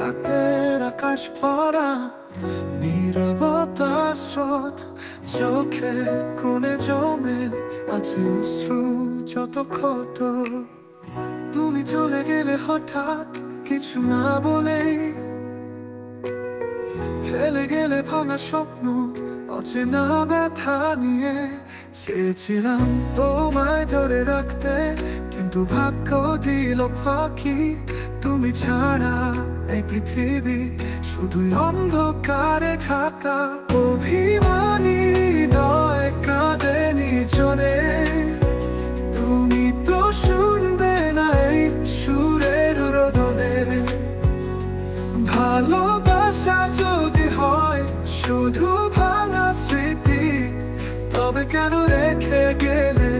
রাতের আকাশ ভরা নীরবতার স্রোত, চোখে কোণে জমে আছে অশ্রু যত ক্ষত। তুমি চলে গেলে হঠাৎ কিছু না বলেই, ফেলে গেলে ভাঙা স্বপ্ন অচেনা ব্যথা নিয়ে। চেয়েছিলাম তোমায় ধরে রাখতে, কিন্তু ভাগ্য দিল ফাঁকি। তুমি ছাড়া এই পৃথিবী শুধুই অন্ধকারে ঢাকা। অভিমানী হৃদয় কাঁদে নির্জনে, তুমি তো শুনবে না এই সুরের রোদনে। ভালোবাসা যদি হয় শুধু ভাঙা স্মৃতি, তবে কেন রেখে গেলে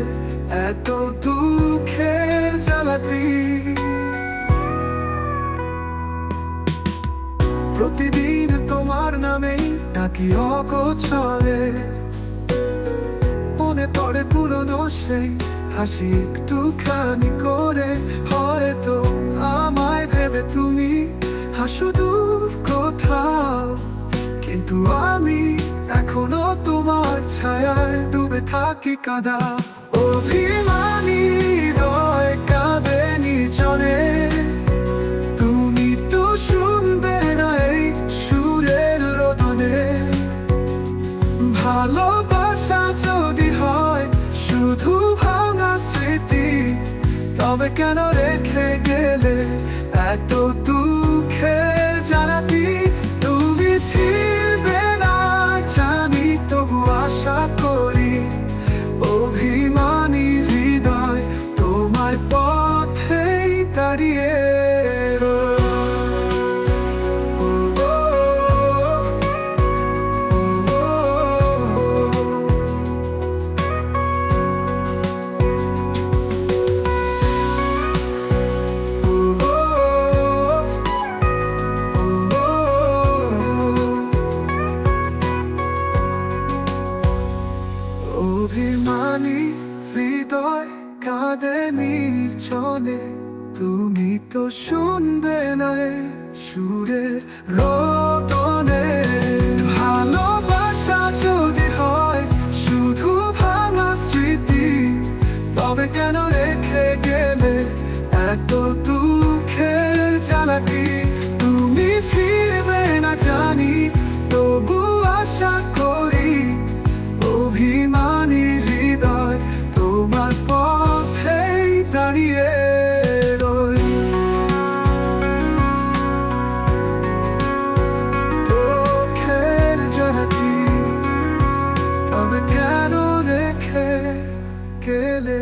এত দুঃখের জ্বালাটি। প্রতিদিন তোমার নামেই ডাকি অগোচরে, মনে পড়ে পুরনো সেই হাসি একটুখানি করে। হয়তো আমায় ভেবে তুমি হাসো দূর কোথাও, কিন্তু আমি এখনো তোমার ছায়ায় ডুবে থাকি কাদা। অভিমানী হৃদয় কাঁদে নির্জনে, তুমি তো শুনবে না এই সুরের রোদনে। ভালোবাসা যদি হয় শুধু ভাঙা স্মৃতি, তবে কেন রেখে গেলে এত দুঃখের জ্বালাটি। তুমি ফিরবে না জানি, তবু আশা করি। অভিমানী হৃদয় তোমার পথেই দাঁড়িয়ে অভিমানী হৃদয় কাঁদে নির্জনে, তুমি তো শুনবে না এই সুরের রোদনে। ভালোবাসা যদি হয় শুধু ভাঙা স্মৃতি, তবে কেন রেখে গেলে এত দুঃখের জ্বালাটি। তুমি ফিরবে না জানি, তবু আশা করি। অভিমানী হৃদয় তোমার পথেই দাঁড়িয়ে রই। দুঃখের জ্বালাটি, তবে কেন রেখে গেলে।